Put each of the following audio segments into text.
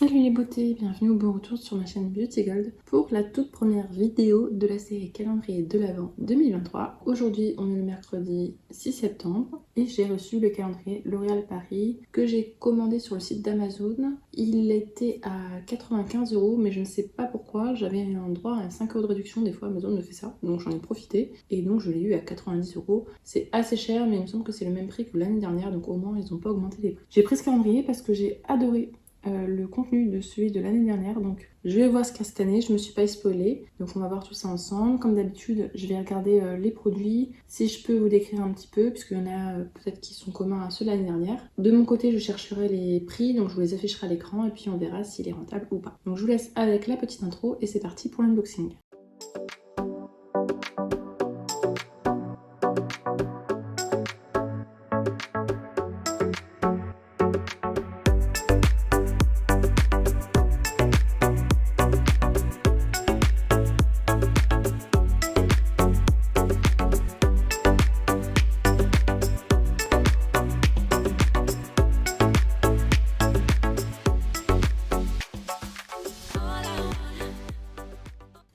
Salut les beautés, bienvenue au bon retour sur ma chaîne Beauty Gold pour la toute première vidéo de la série calendrier de l'Avent 2023. Aujourd'hui on est le mercredi 6 septembre et j'ai reçu le calendrier L'Oréal Paris que j'ai commandé sur le site d'Amazon. Il était à 95 € mais je ne sais pas pourquoi, j'avais un droit à 5 € de réduction, des fois Amazon me fait ça, donc j'en ai profité et donc je l'ai eu à 90 €. C'est assez cher mais il me semble que c'est le même prix que l'année dernière, donc au moins ils n'ont pas augmenté les prix. J'ai pris ce calendrier parce que j'ai adoré le contenu de celui de l'année dernière, donc je vais voir ce qu'il y a cette année. Je me suis pas spoilée, donc on va voir tout ça ensemble. Comme d'habitude, je vais regarder les produits, si je peux vous décrire un petit peu, puisqu'il y en a peut-être qui sont communs à ceux de l'année dernière. De mon côté, je chercherai les prix, donc je vous les afficherai à l'écran et puis on verra s'il est rentable ou pas. Donc je vous laisse avec la petite intro et c'est parti pour l'unboxing.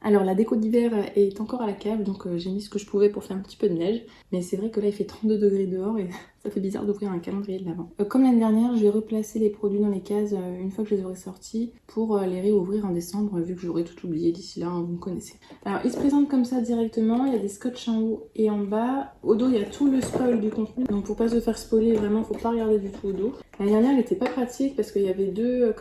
Alors la déco d'hiver est encore à la cave, donc j'ai mis ce que je pouvais pour faire un petit peu de neige. Mais c'est vrai que là il fait 32 degrés dehors et ça fait bizarre d'ouvrir un calendrier de l'Avent. Comme l'année dernière, je vais replacer les produits dans les cases une fois que je les aurai sortis pour les réouvrir en décembre, vu que j'aurai tout oublié d'ici là, vous me connaissez. Alors il se présente comme ça directement, il y a des scotch en haut et en bas. Au dos il y a tout le spoil du contenu, donc pour pas se faire spoiler, vraiment faut pas regarder du tout au dos. L'année dernière elle était pas pratique parce qu'il y avait deux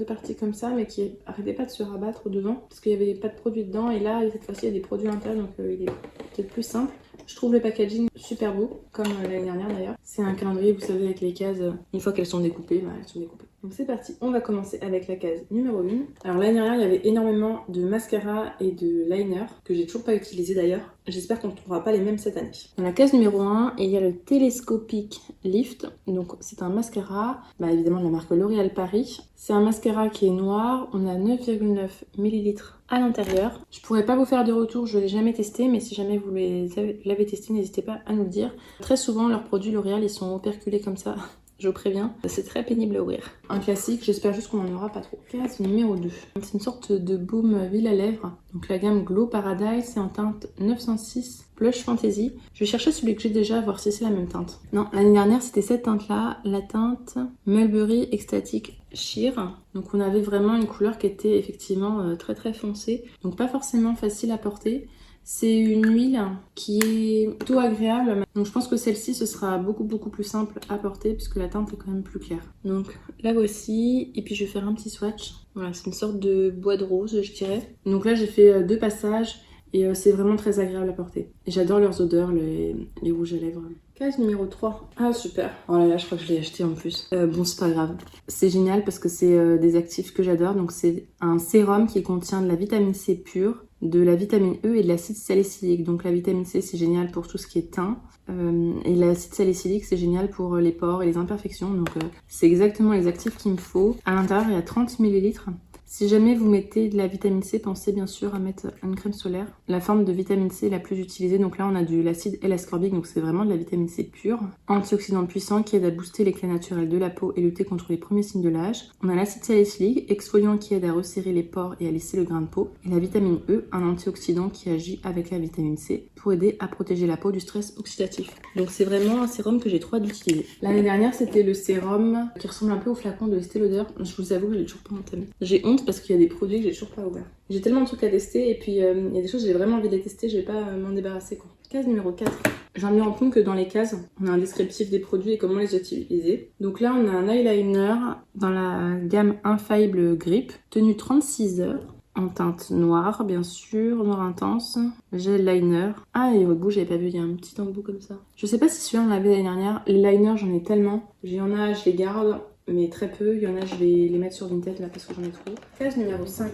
parties comme ça, mais qui arrêtaient pas de se rabattre devant parce qu'il y avait pas de produits dedans. Et là cette fois-ci il y a des produits à l'intérieur, donc il est peut-être plus simple. Je trouve le packaging super beau, comme l'année dernière d'ailleurs. C'est un calendrier, vous savez, avec les cases, une fois qu'elles sont découpées, elles sont découpées. Donc c'est parti, on va commencer avec la case numéro 1. Alors l'année dernière, il y avait énormément de mascara et de liner, que j'ai toujours pas utilisé d'ailleurs. J'espère qu'on ne trouvera pas les mêmes cette année. Dans la case numéro 1, il y a le Telescopic Lift. Donc c'est un mascara, évidemment de la marque L'Oréal Paris. C'est un mascara qui est noir, on a 9,9 ml à l'intérieur. Je pourrais pas vous faire de retour, je l'ai jamais testé, mais si jamais vous l'avez testé, n'hésitez pas à nous le dire. Très souvent, leurs produits L'Oréal, ils sont operculés comme ça. Je vous préviens, c'est très pénible à ouvrir. Un classique, j'espère juste qu'on n'en aura pas trop. Case numéro 2. C'est une sorte de baume huile à lèvres. Donc la gamme Glow Paradise, c'est en teinte 906 Blush Fantasy. Je vais chercher celui que j'ai déjà, voir si c'est la même teinte. Non, l'année dernière, c'était cette teinte-là, la teinte Mulberry Ecstatic Sheer. Donc on avait vraiment une couleur qui était effectivement très très foncée. Donc pas forcément facile à porter. C'est une huile qui est plutôt agréable, donc je pense que celle-ci ce sera beaucoup plus simple à porter puisque la teinte est quand même plus claire. Donc la voici, et puis je vais faire un petit swatch. Voilà, c'est une sorte de bois de rose, je dirais. Donc là j'ai fait 2 passages et c'est vraiment très agréable à porter. Et j'adore leurs odeurs, les rouges à lèvres. Case numéro 3. Ah super. Oh là là, je crois que je l'ai acheté en plus. Bon, c'est pas grave. C'est génial parce que c'est des actifs que j'adore. Donc c'est un sérum qui contient de la vitamine C pure, de la vitamine E et de l'acide salicylique. Donc la vitamine C c'est génial pour tout ce qui est teint et l'acide salicylique c'est génial pour les pores et les imperfections. Donc c'est exactement les actifs qu'il me faut. À l'intérieur il y a 30 ml. Si jamais vous mettez de la vitamine C, pensez bien sûr à mettre une crème solaire. La forme de vitamine C la plus utilisée, donc là on a de l'acide L-ascorbique, donc c'est vraiment de la vitamine C pure. Antioxydant puissant qui aide à booster l'éclat naturel de la peau et lutter contre les premiers signes de l'âge. On a l'acide salicylique, exfoliant qui aide à resserrer les pores et à lisser le grain de peau. Et la vitamine E, un antioxydant qui agit avec la vitamine C pour aider à protéger la peau du stress oxydatif. Donc c'est vraiment un sérum que j'ai trop hâte d'utiliser. L'année dernière c'était le sérum qui ressemble un peu au flacon de Estée Lauder. Je vous avoue que je l'ai toujours pas entamé. J'ai honte parce qu'il y a des produits que j'ai toujours pas ouverts. J'ai tellement de trucs à tester et puis il y a des choses que j'ai vraiment envie de les tester, je vais pas m'en débarrasser quoi. Case numéro 4. Je viens de me rendre compte que dans les cases, on a un descriptif des produits et comment les utiliser. Donc là on a un eyeliner dans la gamme Infaillible Grip, tenu 36 heures. En teinte noire, bien sûr, noir intense. Gel liner. Ah, et au bout, j'avais pas vu, il y a un petit embout comme ça. Je sais pas si celui-là on l'avait l'année dernière. Les liners, j'en ai tellement. Il y en a, je les garde, mais très peu. Il y en a, je vais les mettre sur Vinted là parce que j'en ai trop. Case numéro 5.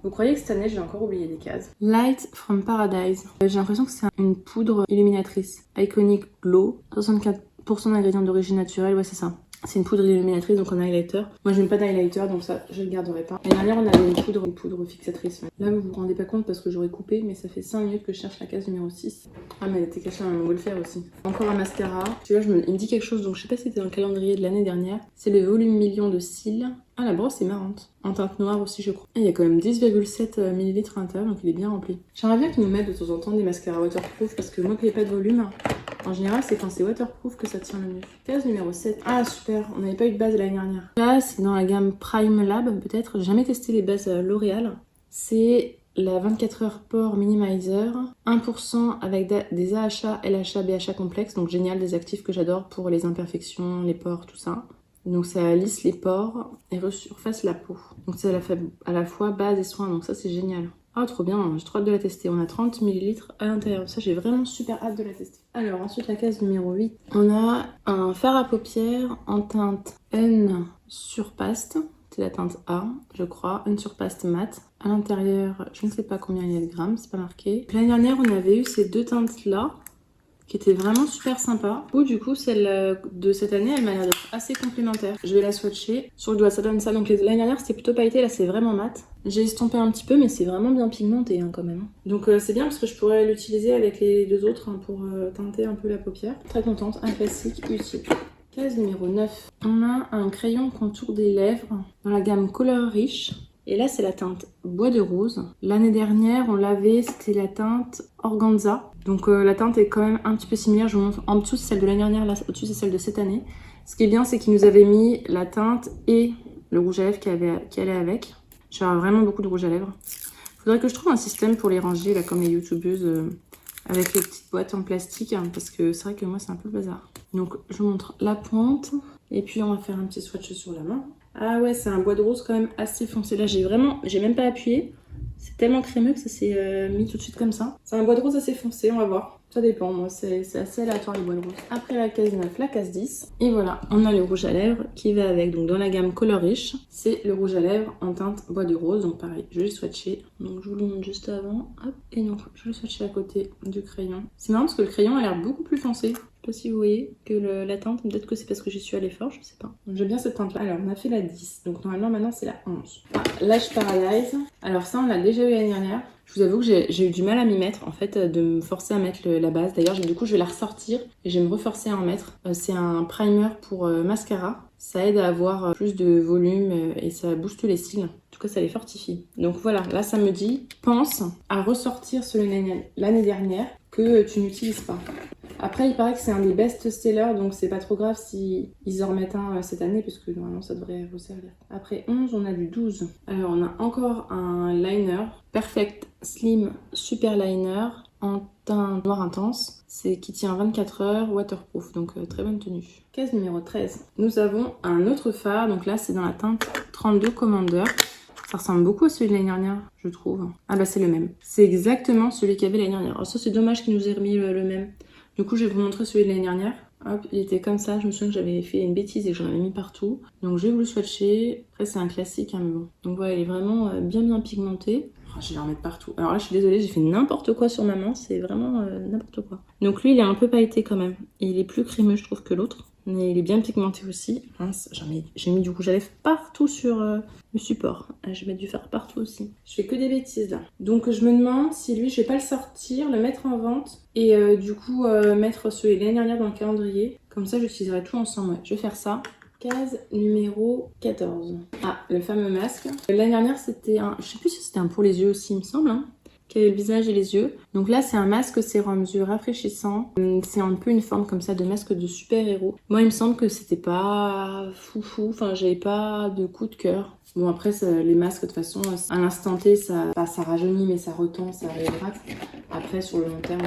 Vous croyez que cette année, j'ai encore oublié des cases? Light from Paradise. J'ai l'impression que c'est une poudre illuminatrice. Iconic Glow. 64% d'ingrédients d'origine naturelle, ouais, c'est ça. C'est une poudre illuminatrice, donc en highlighter. Moi, je n'aime pas d'highlighter, donc ça, je le garderai pas. L'année dernière, on avait une poudre fixatrice. Là, vous vous rendez pas compte parce que j'aurais coupé, mais ça fait 5 minutes que je cherche la case numéro 6. Ah, mais elle était cachée dans mon Montgolfière aussi. Encore un mascara. Celui-là, il me dit quelque chose, donc je sais pas si c'était dans le calendrier de l'année dernière. C'est le volume million de cils. Ah, la brosse est marrante. En teinte noire aussi, je crois. Et il y a quand même 10,7 ml à l'intérieur, donc il est bien rempli. J'aimerais bien qu'ils nous mettent de temps en temps des mascaras waterproof, parce que moi, qui n'ai pas de volume, en général, c'est quand c'est waterproof que ça tient le mieux. Case numéro 7. Ah, super, on n'avait pas eu de base l'année dernière. Là, c'est dans la gamme Prime Lab, peut-être. J'ai jamais testé les bases L'Oréal. C'est la 24 heures pore minimizer. 1% avec des AHA, LHA, BHA complexes. Donc génial, des actifs que j'adore pour les imperfections, les pores, tout ça. Donc ça lisse les pores et resurface la peau. Donc c'est à la fois base et soin, donc ça c'est génial. Ah, trop bien, j'ai trop hâte de la tester. On a 30 ml à l'intérieur. Ça, j'ai vraiment super hâte de la tester. Alors, ensuite, la case numéro 8. On a un fard à paupières en teinte Unsurpassed. C'est la teinte A, je crois. Unsurpassed mat. À l'intérieur, je ne sais pas combien il y a de grammes, c'est pas marqué. L'année dernière, on avait eu ces deux teintes-là, qui était vraiment super sympa. Du coup, celle de cette année, elle m'a l'air d'être assez complémentaire. Je vais la swatcher. Sur le doigt, ça donne ça. Donc l'année dernière, c'était plutôt pailleté. Là, c'est vraiment mat. J'ai estompé un petit peu, mais c'est vraiment bien pigmenté quand même. Donc c'est bien parce que je pourrais l'utiliser avec les deux autres pour teinter un peu la paupière. Très contente. Un classique utile. Case numéro 9. On a un crayon contour des lèvres dans la gamme Color Riche. Et là, c'est la teinte Bois de Rose. L'année dernière, on l'avait, c'était la teinte Organza. Donc la teinte est quand même un petit peu similaire. Je vous montre. En dessous, c'est celle de l'année dernière. Là, au-dessus, c'est celle de cette année. Ce qui est bien, c'est qu'ils nous avaient mis la teinte et le rouge à lèvres qui allait avec. J'ai vraiment beaucoup de rouge à lèvres. Faudrait que je trouve un système pour les ranger, là, comme les youtubeuses, avec les petites boîtes en plastique. Hein, parce que c'est vrai que moi, c'est un peu le bazar. Donc, je vous montre la pointe. Et puis, on va faire un petit swatch sur la main. Ah ouais, c'est un bois de rose quand même assez foncé. Là, j'ai même pas appuyé. C'est tellement crémeux que ça s'est mis tout de suite comme ça. C'est un bois de rose assez foncé, on va voir. Ça dépend, moi, c'est assez aléatoire les bois de rose. Après la case 9, la case 10. Et voilà, on a le rouge à lèvres qui va avec. Donc dans la gamme Color Riche, c'est le rouge à lèvres en teinte bois de rose. Donc pareil, je vais le swatcher. Donc je vous le montre juste avant. Hop, et donc je vais le swatcher à côté du crayon. C'est marrant parce que le crayon a l'air beaucoup plus foncé. Je sais pas si vous voyez que la teinte, peut-être que c'est parce que j'y suis allée fort, je sais pas. J'aime bien cette teinte là. Alors on a fait la 10, donc normalement maintenant c'est la 11. Ah, Lash Paradise. Alors ça on l'a déjà eu l'année dernière. Je vous avoue que j'ai eu du mal à m'y mettre en fait, de me forcer à mettre la base. D'ailleurs du coup je vais la ressortir et je vais me reforcer à en mettre. C'est un primer pour mascara. Ça aide à avoir plus de volume et ça booste les cils. En tout cas ça les fortifie. Donc voilà, là ça me dit, pense à ressortir celui l'année dernière que tu n'utilises pas. Après, il paraît que c'est un des best-sellers, donc c'est pas trop grave si ils en remettent un cette année, puisque normalement ça devrait vous servir. Après 11, on a du 12. Alors, on a encore un liner, Perfect Slim Super Liner, en teint noir intense. C'est qui tient 24 heures, waterproof, donc très bonne tenue. Case numéro 13. Nous avons un autre fard, donc là c'est dans la teinte 32 Commander. Ça ressemble beaucoup à celui de l'année dernière, je trouve. Ah bah c'est le même. C'est exactement celui qu'il y avait l'année dernière. Alors ça c'est dommage qu'il nous ait remis le même. Du coup, je vais vous montrer celui de l'année dernière. Hop, il était comme ça. Je me souviens que j'avais fait une bêtise et que j'en avais mis partout. Donc, je vais vous le swatcher. Après, c'est un classique, hein, mais bon. Donc, voilà, il est vraiment bien pigmenté. Oh, je vais en mettre partout. Alors là, je suis désolée, j'ai fait n'importe quoi sur ma main. C'est vraiment n'importe quoi. Donc, lui, il est un peu pailleté quand même. Et il est plus crémeux, je trouve, que l'autre. Mais il est bien pigmenté aussi. Mince, j'ai mis du rouge à lèvres partout sur le support. Je vais mettre du fard partout aussi. Je fais que des bêtises là. Donc je me demande si lui, je vais pas le sortir, le mettre en vente et du coup mettre celui de l'année dernière dans le calendrier. Comme ça, j'utiliserai tout ensemble. Ouais. Je vais faire ça. Case numéro 14. Ah, le fameux masque. L'année dernière, c'était un... Je sais plus si c'était un pour les yeux aussi, il me semble. Hein, qui avait le visage et les yeux. Donc là, c'est un masque sérum yeux rafraîchissant. C'est un peu une forme comme ça de masque de super-héros. Moi, il me semble que c'était pas foufou. Enfin, j'avais pas de coup de cœur. Bon, après, les masques, de toute façon, à l'instant T, ça rajeunit, mais ça retend, ça réhydrate. Après, sur le long terme...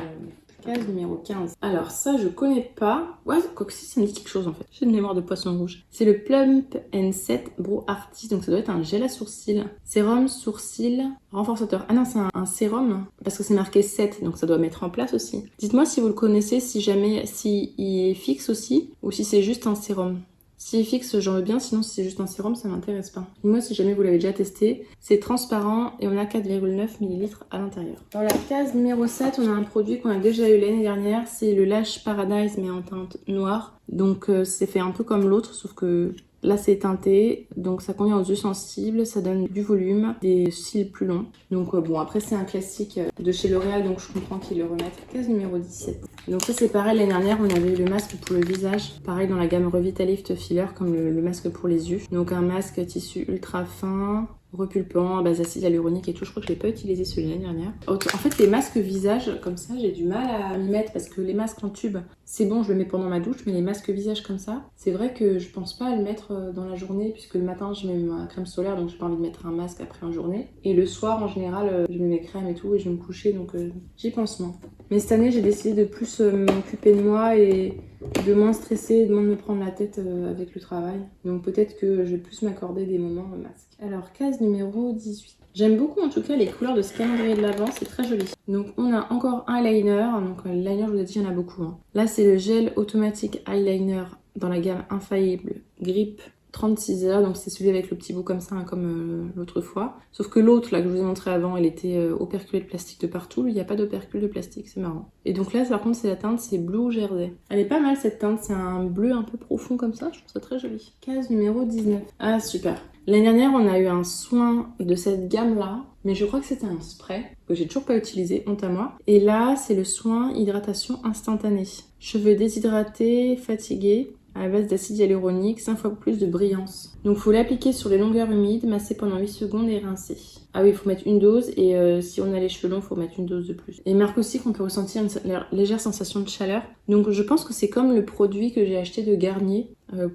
Case numéro 15. Alors ça je connais pas. Ouais, quoique si ça me dit quelque chose en fait. J'ai une mémoire de poisson rouge. C'est le Plump & Set Brow Artist. Donc ça doit être un gel à sourcils. Sérum sourcils renforçateur. Ah non, c'est un sérum parce que c'est marqué 7. Donc ça doit mettre en place aussi. Dites-moi si vous le connaissez, si jamais, si il est fixe aussi ou si c'est juste un sérum. S'il fixe, j'en veux bien, sinon si c'est juste un sérum, ça m'intéresse pas. Et moi, si jamais vous l'avez déjà testé, c'est transparent et on a 4,9 ml à l'intérieur. Dans la case numéro 7, on a un produit qu'on a déjà eu l'année dernière, c'est le Lash Paradise mais en teinte noire. Donc c'est fait un peu comme l'autre, sauf que là c'est teinté, donc ça convient aux yeux sensibles, ça donne du volume, des cils plus longs. Donc bon, après c'est un classique de chez L'Oréal, donc je comprends qu'ils le remettent. Case numéro 17. Donc ça c'est pareil, l'année dernière on avait eu le masque pour le visage, pareil dans la gamme Revitalift Filler comme le masque pour les yeux. Donc un masque tissu ultra fin, repulpant, à base d'acide hyaluronique et tout. Je crois que je l'ai pas utilisé celui l'année dernière. En fait, les masques visage comme ça, j'ai du mal à m'y mettre parce que les masques en tube, c'est bon, je le mets pendant ma douche, mais les masques visage comme ça, c'est vrai que je pense pas à le mettre dans la journée puisque le matin, je mets ma crème solaire, donc j'ai pas envie de mettre un masque après en journée. Et le soir, en général, je mets mes crèmes et tout et je vais me coucher, donc j'y pense moins. Mais cette année, j'ai décidé de plus m'occuper de moi et de moins stresser, de moins me prendre la tête avec le travail. Donc peut-être que je vais plus m'accorder des moments au masque. Alors, case numéro 18. J'aime beaucoup en tout cas les couleurs de ce calendrier de l'Avent, c'est très joli. Donc on a encore un liner, donc le liner je vous ai dit il y en a beaucoup. Hein. Là c'est le gel automatique eyeliner dans la gamme Infaillible Grip 36 heures, donc c'est celui avec le petit bout comme ça, hein, comme l'autre fois. Sauf que l'autre là que je vous ai montré avant, il était operculé de plastique de partout, il n'y a pas d'opercule de plastique, c'est marrant. Et donc là par contre c'est la teinte, c'est Blue Jersey. Elle est pas mal cette teinte, c'est un bleu un peu profond comme ça, je trouve ça très joli. Case numéro 19. Ah super. L'année dernière, on a eu un soin de cette gamme-là, mais je crois que c'était un spray que j'ai toujours pas utilisé, honte à moi. Et là, c'est le soin hydratation instantanée. Cheveux déshydratés, fatigués, à la base d'acide hyaluronique, 5 fois plus de brillance. Donc il faut l'appliquer sur les longueurs humides, masser pendant 8 secondes et rincer. Ah oui, il faut mettre une dose et si on a les cheveux longs, il faut mettre une dose de plus. Et il marque aussi qu'on peut ressentir une légère sensation de chaleur. Donc je pense que c'est comme le produit que j'ai acheté de Garnier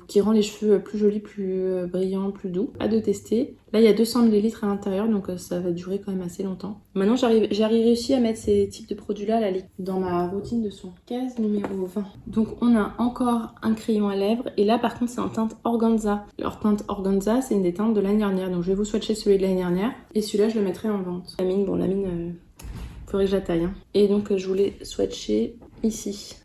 qui rend les cheveux plus jolis, plus brillants, plus doux. Hâte de tester. Là, il y a 200 ml à l'intérieur, donc ça va durer quand même assez longtemps. Maintenant, j'ai réussi à mettre ces types de produits-là dans ma routine de soins. Case numéro 20. Donc on a encore un crayon à lèvres et là par contre c'est en teinte organza. Alors teinte organza, c'est une des teintes de l'année dernière, donc je vais vous swatcher celui de l'année dernière et celui-là je le mettrai en vente. La mine, faudrait que je la taille. Hein. Et donc je voulais swatcher ici.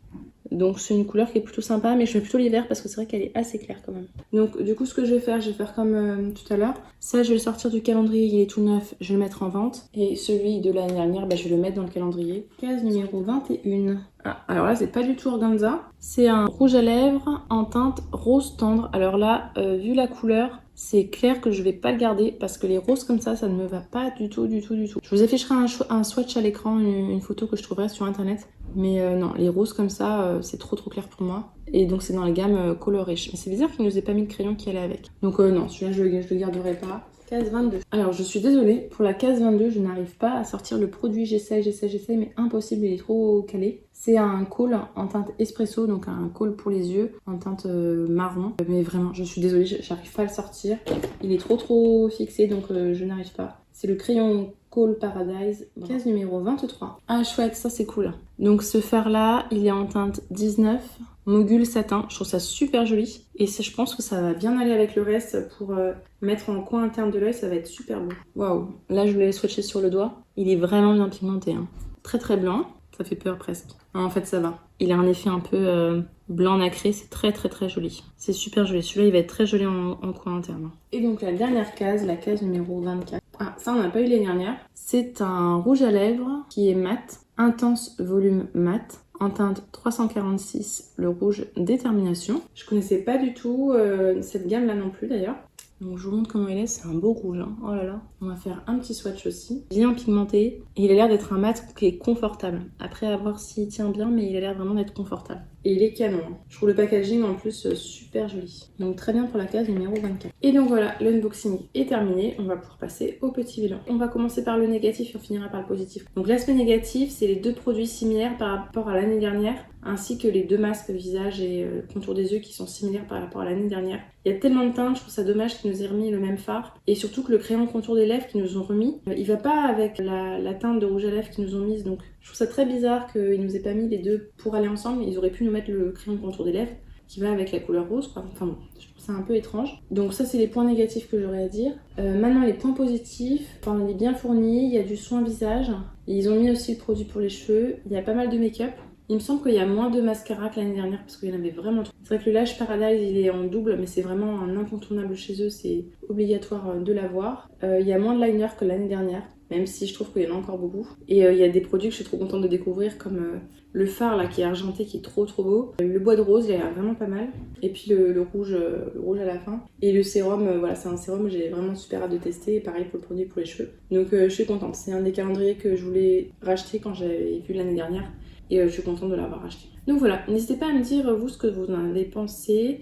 Donc c'est une couleur qui est plutôt sympa, mais je mets plutôt l'hiver parce que c'est vrai qu'elle est assez claire quand même. Donc du coup ce que je vais faire comme tout à l'heure. Ça je vais le sortir du calendrier, il est tout neuf, je vais le mettre en vente. Et celui de l'année dernière, je vais le mettre dans le calendrier. Case numéro 21. Ah, alors là c'est pas du tout organza, c'est un rouge à lèvres en teinte rose tendre. Alors là, vu la couleur, c'est clair que je vais pas le garder parce que les roses comme ça ne me va pas du tout. Je vous afficherai un swatch à l'écran, une photo que je trouverai sur internet. Mais non, les roses comme ça, c'est trop clair pour moi. Et donc c'est dans la gamme Color Rich. Mais c'est bizarre qu'il nous ait pas mis le crayon qui allait avec. Donc non, celui-là je le garderai pas. Case 22. Alors je suis désolée, pour la case 22, je n'arrive pas à sortir le produit. J'essaye, mais impossible, il est trop calé. C'est un col en teinte espresso, donc un col pour les yeux en teinte marron. Mais vraiment, je suis désolée, j'arrive pas à le sortir. Il est trop fixé, donc je n'arrive pas. C'est le crayon Call Paradise, case numéro 23. Ah chouette, ça c'est cool. Donc ce fard là, il est en teinte 19, mogul satin. Je trouve ça super joli. Et je pense que ça va bien aller avec le reste pour mettre en coin interne de l'œil, ça va être super beau. Waouh, là je l'ai swatché sur le doigt. Il est vraiment bien pigmenté. Hein. Très blanc, ça fait peur presque. Non, en fait ça va. Il a un effet un peu blanc nacré, c'est très joli. C'est super joli. Celui-là il va être très joli en coin interne. Et donc la dernière case, la case numéro 24. Ah, ça on n'a pas eu l'année dernière. C'est un rouge à lèvres qui est mat, intense volume mat, en teinte 346, le rouge Détermination. Je connaissais pas du tout cette gamme là non plus d'ailleurs. Donc je vous montre comment il est, c'est un beau rouge. Hein. Oh là là. On va faire un petit swatch aussi. Bien pigmenté. Et il a l'air d'être un mat qui est confortable. Après à voir s'il tient bien, mais il a l'air vraiment d'être confortable. Et il est canon. Je trouve le packaging en plus super joli. Donc très bien pour la case numéro 24. Et donc voilà, l'unboxing est terminé. On va pouvoir passer au petit bilan. On va commencer par le négatif et on finira par le positif. Donc l'aspect négatif, c'est les deux produits similaires par rapport à l'année dernière, ainsi que les deux masques visage et contour des yeux qui sont similaires par rapport à l'année dernière. Il y a tellement de teintes, je trouve ça dommage qu'ils nous aient remis le même fard. Et surtout que le crayon contour des lèvres qu'ils nous ont remis, il va pas avec la teinte de rouge à lèvres qu'ils nous ont mise. Donc je trouve ça très bizarre qu'ils nous aient pas mis les deux pour aller ensemble. Ils auraient pu nous mettre le crayon contour des lèvres qui va avec la couleur rose, quoi. Enfin bon, je trouve ça un peu étrange. Donc ça c'est les points négatifs que j'aurais à dire. Maintenant les points positifs, enfin, il est bien fourni, il y a du soin visage. Et ils ont mis aussi le produit pour les cheveux, il y a pas mal de make-up. Il me semble qu'il y a moins de mascara que l'année dernière parce qu'il y en avait vraiment trop. C'est vrai que le Lash Paradise il est en double mais c'est vraiment un incontournable chez eux, c'est obligatoire de l'avoir. Il y a moins de liner que l'année dernière, même si je trouve qu'il y en a encore beaucoup. Et il y a des produits que je suis trop contente de découvrir comme le fard là qui est argenté qui est trop beau. Le bois de rose il a l'air vraiment pas mal. Et puis le rouge à la fin. Et le sérum, voilà c'est un sérum que j'ai vraiment super hâte de tester. Et pareil pour le produit pour les cheveux. Donc je suis contente, c'est un des calendriers que je voulais racheter quand j'avais vu l'année dernière. Et je suis contente de l'avoir acheté. Donc voilà, n'hésitez pas à me dire vous ce que vous en avez pensé,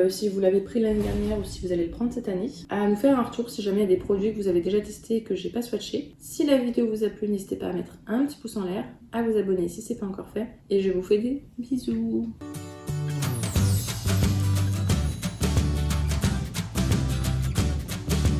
si vous l'avez pris l'année dernière ou si vous allez le prendre cette année. À nous faire un retour si jamais il y a des produits que vous avez déjà testés et que j'ai pas swatché. Si la vidéo vous a plu, n'hésitez pas à mettre un petit pouce en l'air, à vous abonner si c'est pas encore fait. Et je vous fais des bisous.